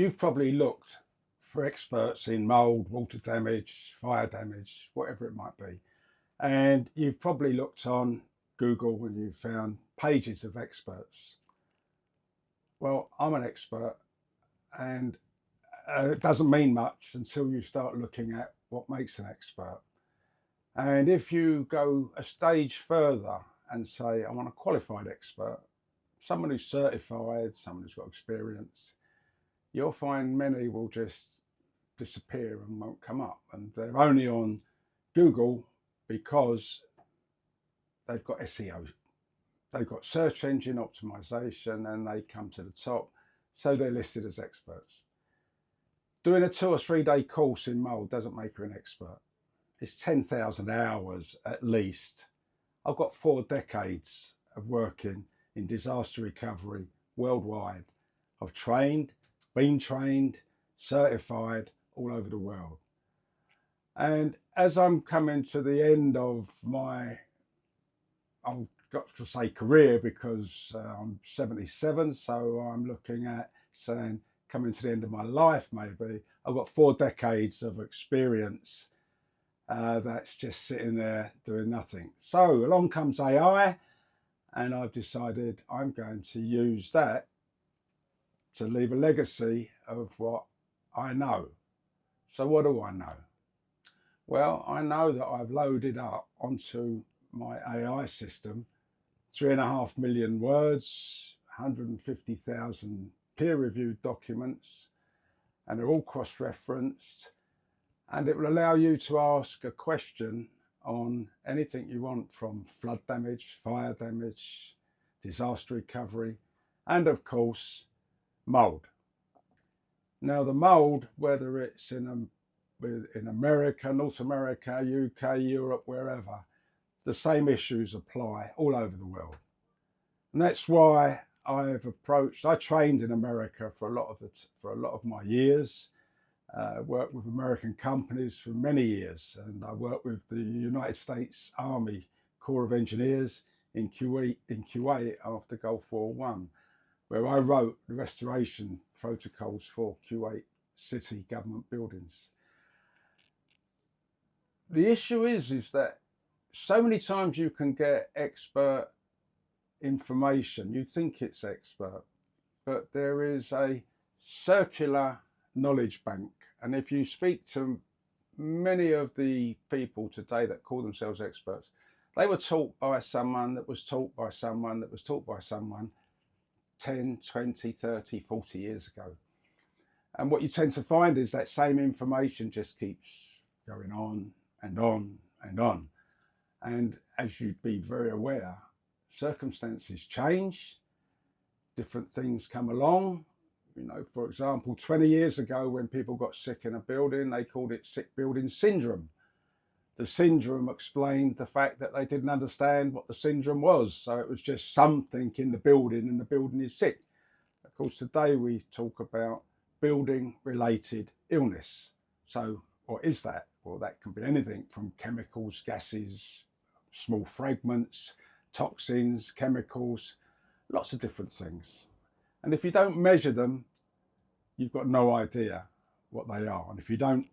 You've probably looked for experts in mould, water damage, fire damage, whatever it might be. And you've probably looked on Google and you've found pages of experts. Well, I'm an expert, and it doesn't mean much until you start looking at what makes an expert. And if you go a stage further and say, I want a qualified expert, someone who's certified, someone who's got experience, you'll find many will just disappear and won't come up. And they're only on Google because they've got SEO. They've got search engine optimization and they come to the top. So they're listed as experts. Doing a 2 or 3 day course in mould doesn't make you an expert. It's 10,000 hours at least. I've got 4 decades of working in disaster recovery worldwide. I've trained, been trained, certified all over the world. And as I'm coming to the end of my, I've got to say career because I'm 77, so I'm looking at saying coming to the end of my life maybe, I've got 4 decades of experience that's just sitting there doing nothing. So along comes AI, and I've decided I'm going to use that to leave a legacy of what I know. So what do I know? Well, I know that I've loaded up onto my AI system 3.5 million words, 150,000 peer-reviewed documents, and they're all cross-referenced, and it will allow you to ask a question on anything you want, from flood damage, fire damage, disaster recovery, and of course mould. Now the mould, whether it's in America, North America, UK, Europe, wherever, the same issues apply all over the world. And that's why I trained in America for a lot of my years. Worked with American companies for many years, and I worked with the United States Army Corps of Engineers in Kuwait after Gulf War I, where I wrote the restoration protocols for Kuwait city government buildings. The issue is that so many times you can get expert information, you think it's expert, but there is a circular knowledge bank. And if you speak to many of the people today that call themselves experts, they were taught by someone that was taught by someone that was taught by someone 10, 20, 30, 40 years ago. And what you tend to find is that same information just keeps going on and on and on. And as you'd be very aware, circumstances change, different things come along. You know, for example, 20 years ago when people got sick in a building, they called it sick building syndrome. The syndrome explained the fact that they didn't understand what the syndrome was. So it was just something in the building and the building is sick. Of course, today we talk about building related illness. So what is that? Well, that can be anything from chemicals, gases, small fragments, toxins, chemicals, lots of different things. And if you don't measure them, you've got no idea what they are. And if you don't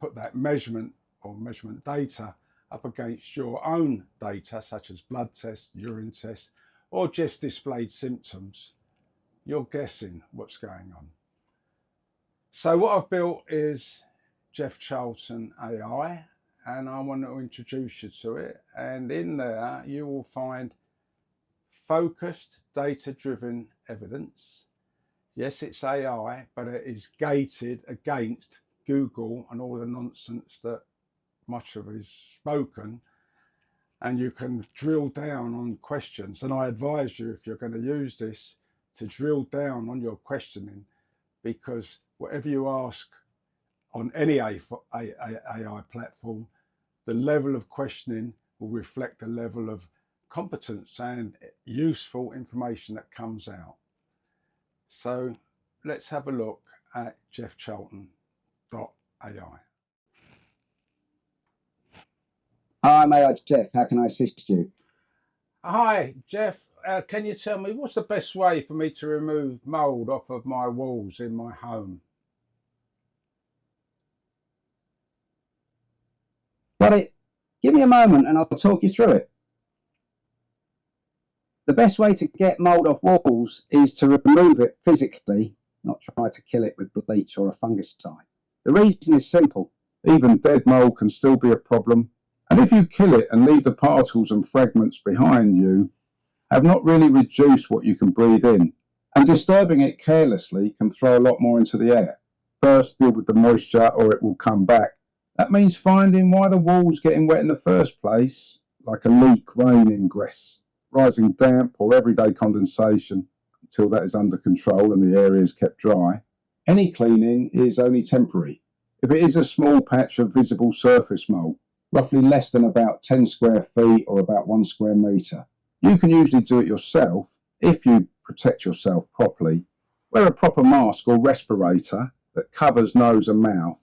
put that measurement or measurement data up against your own data, such as blood tests, urine tests, or just displayed symptoms, you're guessing what's going on. So what I've built is Jeff Charlton AI, and I want to introduce you to it. And in there, you will find focused, data-driven evidence. Yes, it's AI, but it is gated against Google and all the nonsense that much of is spoken. And you can drill down on questions. And I advise you, if you're going to use this, to drill down on your questioning, because whatever you ask on any AI platform, the level of questioning will reflect the level of competence and useful information that comes out. So let's have a look at jeffcharlton.ai. Hi, my name's Jeff. How can I assist you? Hi, Jeff. Can you tell me what's the best way for me to remove mould off of my walls in my home? Got it. Give me a moment and I'll talk you through it. The best way to get mould off walls is to remove it physically, not try to kill it with bleach or a fungicide. The reason is simple. Even dead mould can still be a problem. And if you kill it and leave the particles and fragments behind, you have not really reduced what you can breathe in. And disturbing it carelessly can throw a lot more into the air. First, deal with the moisture or it will come back. That means finding why the wall's getting wet in the first place, like a leak, rain, ingress, rising damp or everyday condensation, until that is under control and the area is kept dry. Any cleaning is only temporary. If it is a small patch of visible surface mould, roughly less than about 10 square feet or about 1 square metre, you can usually do it yourself if you protect yourself properly. Wear a proper mask or respirator that covers nose and mouth,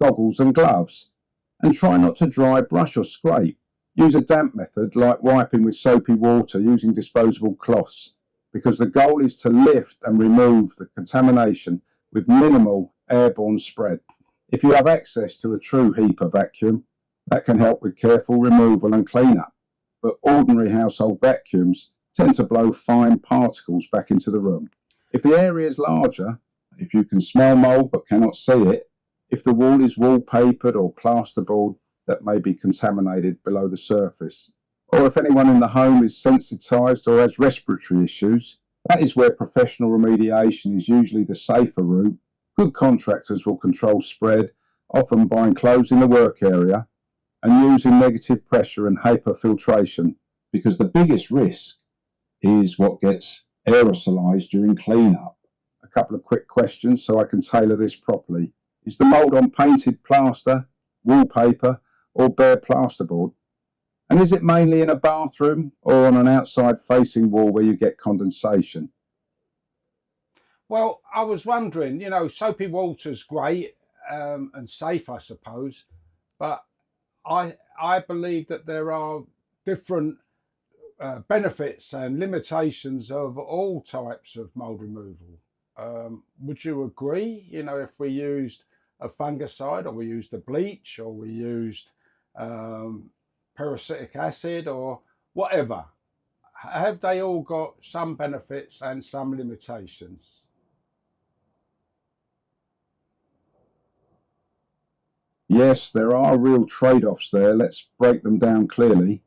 goggles and gloves, and try not to dry brush or scrape. Use a damp method like wiping with soapy water using disposable cloths, because the goal is to lift and remove the contamination with minimal airborne spread. If you have access to a true HEPA vacuum, that can help with careful removal and cleanup. But ordinary household vacuums tend to blow fine particles back into the room. If the area is larger, if you can smell mould but cannot see it, if the wall is wallpapered or plasterboard that may be contaminated below the surface, or if anyone in the home is sensitized or has respiratory issues, that is where professional remediation is usually the safer route. Good contractors will control spread, often by enclosing the work area and using negative pressure and HEPA filtration, because the biggest risk is what gets aerosolized during cleanup. A couple of quick questions so I can tailor this properly. Is the mould on painted plaster, wallpaper, or bare plasterboard? And is it mainly in a bathroom or on an outside facing wall where you get condensation? Well, I was wondering, soapy water's great and safe, I suppose, but I believe that there are different benefits and limitations of all types of mould removal. Would you agree? If we used a fungicide or we used a bleach or we used peracetic acid or whatever, have they all got some benefits and some limitations? Yes, there are real trade-offs there. Let's break them down clearly.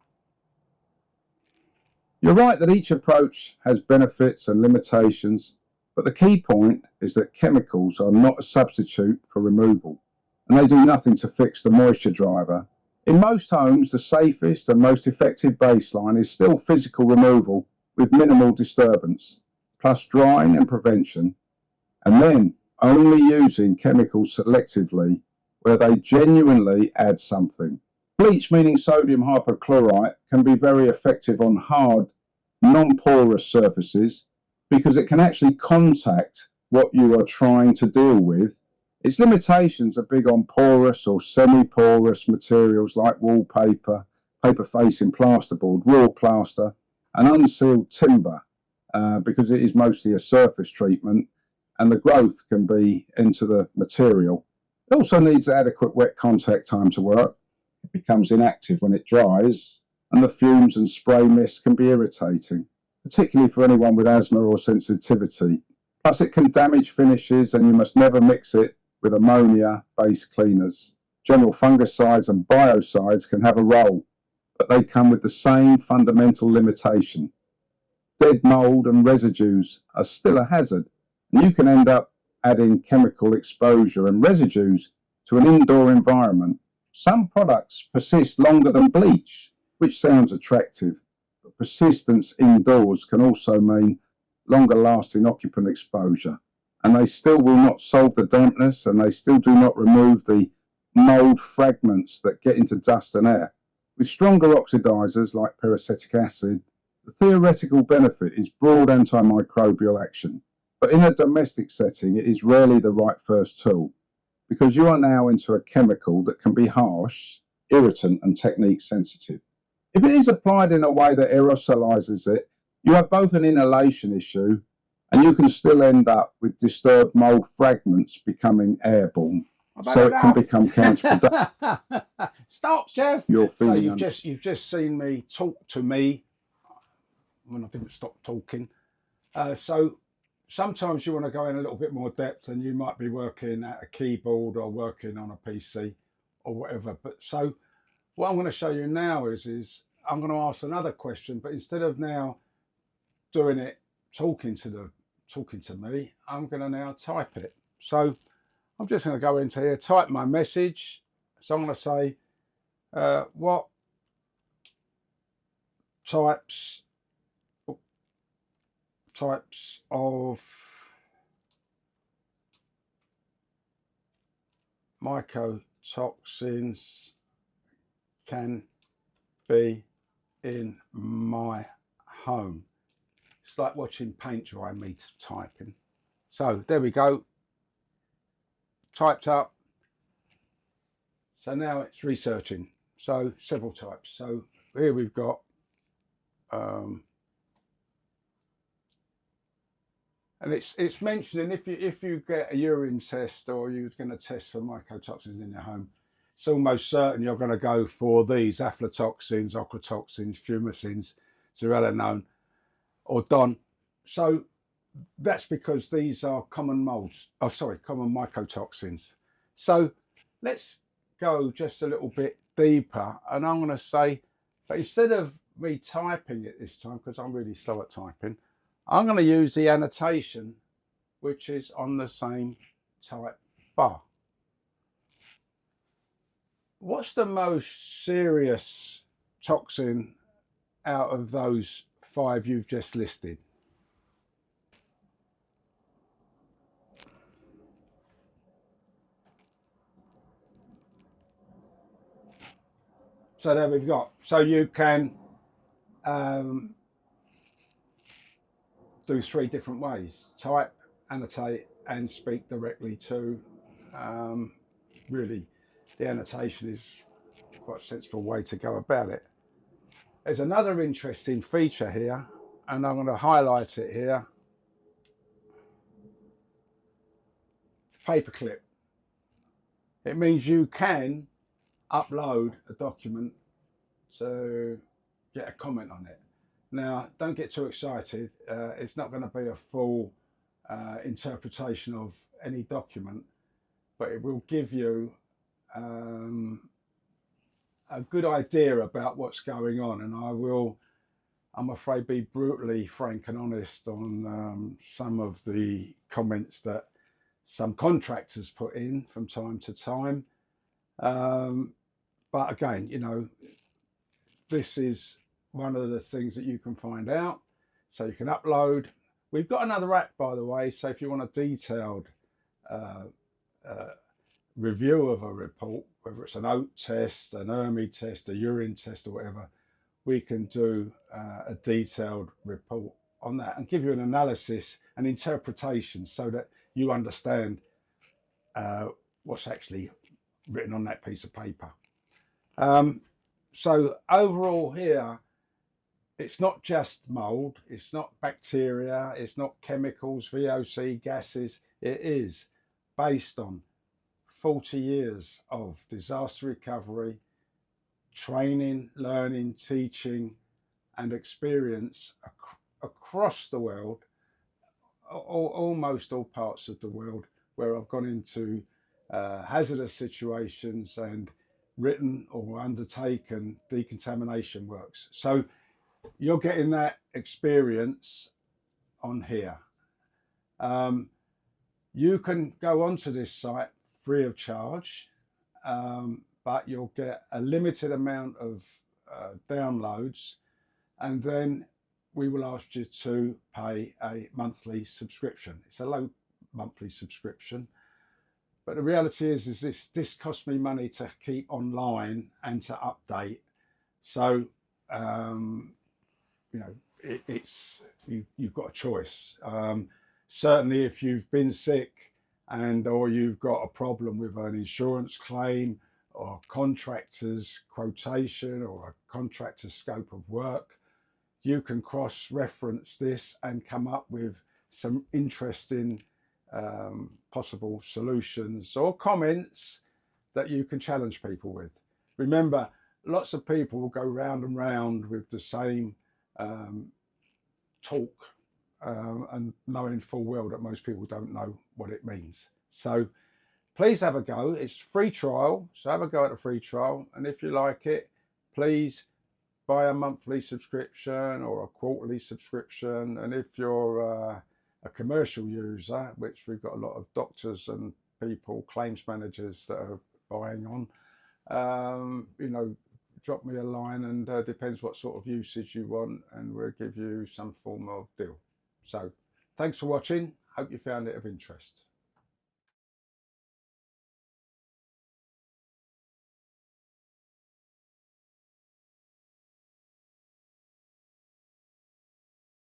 You're right that each approach has benefits and limitations, but the key point is that chemicals are not a substitute for removal, and they do nothing to fix the moisture driver. In most homes, the safest and most effective baseline is still physical removal with minimal disturbance, plus drying and prevention, and then only using chemicals selectively where they genuinely add something. Bleach, meaning sodium hypochlorite, can be very effective on hard, non-porous surfaces because it can actually contact what you are trying to deal with. Its limitations are big on porous or semi-porous materials like wallpaper, paper-facing plasterboard, raw plaster, and unsealed timber because it is mostly a surface treatment and the growth can be into the material. It also needs adequate wet contact time to work. It becomes inactive when it dries, and the fumes and spray mist can be irritating, particularly for anyone with asthma or sensitivity. Plus, it can damage finishes, and you must never mix it with ammonia-based cleaners. General fungicides and biocides can have a role, but they come with the same fundamental limitation. Dead mould and residues are still a hazard, and you can end up adding chemical exposure and residues to an indoor environment. Some products persist longer than bleach, which sounds attractive, but persistence indoors can also mean longer lasting occupant exposure, and they still will not solve the dampness and they still do not remove the mould fragments that get into dust and air. With stronger oxidizers like peracetic acid, the theoretical benefit is broad antimicrobial action. But in a domestic setting, it is rarely the right first tool because you are now into a chemical that can be harsh, irritant, and technique sensitive. If it is applied in a way that aerosolizes it, you have both an inhalation issue and you can still end up with disturbed mould fragments becoming airborne. So it can become counterproductive. Stop, Jeff. You're So feeling you've just seen me talk to me when I didn't stop talking. So sometimes you want to go in a little bit more depth, and you might be working at a keyboard or working on a PC or whatever. But so what I'm going to show you now is I'm going to ask another question, but instead of now doing it talking to me, I'm going to now type it. So I'm just going to go into here, type my message. So I'm going to say, what types of mycotoxins can be in my home. It's like watching paint dry, me typing. So there we go. Typed up. So now it's researching. So several types. So here we've got and it's mentioning if you get a urine test or you're going to test for mycotoxins in your home, it's almost certain you're going to go for these aflatoxins, ochratoxins, fumicins, zearalenone, or DON. So that's because these are common molds. Oh, sorry, common mycotoxins. So let's go just a little bit deeper, and I'm going to say, but instead of me typing it this time, because I'm really slow at typing, I'm going to use the annotation, which is on the same type bar. What's the most serious toxin out of those 5 you've just listed? So there we've got. So you can do 3 different ways: type, annotate, and speak directly to. Really, the annotation is quite a sensible way to go about it. There's another interesting feature here, and I'm going to highlight it here. Paperclip. It means you can upload a document to get a comment on it. Now, don't get too excited. It's not going to be a full interpretation of any document, but it will give you a good idea about what's going on. And I will, I'm afraid, be brutally frank and honest on some of the comments that some contractors put in from time to time. But again, you know, this is one of the things that you can find out. So you can upload. We've got another app, by the way. So if you want a detailed review of a report, whether it's an oat test, an ERMI test, a urine test, or whatever, we can do a detailed report on that and give you an analysis and interpretation so that you understand what's actually written on that piece of paper. So overall here, it's not just mold, it's not bacteria, it's not chemicals, VOC, gases. It is based on 40 years of disaster recovery, training, learning, teaching, and experience across the world, almost all parts of the world, where I've gone into hazardous situations and written or undertaken decontamination works. So you're getting that experience on here. You can go onto this site free of charge, but you'll get a limited amount of downloads, and then we will ask you to pay a monthly subscription. It's a low monthly subscription, but the reality is this costs me money to keep online and to update. So you know, you've got a choice. Certainly, if you've been sick or you've got a problem with an insurance claim, or contractor's quotation or a contractor's scope of work, you can cross-reference this and come up with some interesting possible solutions or comments that you can challenge people with. Remember, lots of people will go round and round with the same talk and knowing full well that most people don't know what it means. So please have a go. It's free trial, so have a go at the free trial, and if you like it, please buy a monthly subscription or a quarterly subscription. And if you're a commercial user, which we've got a lot of doctors and people, claims managers that are buying on, you know, drop me a line, and depends what sort of usage you want, and we'll give you some form of deal. So thanks for watching. Hope you found it of interest.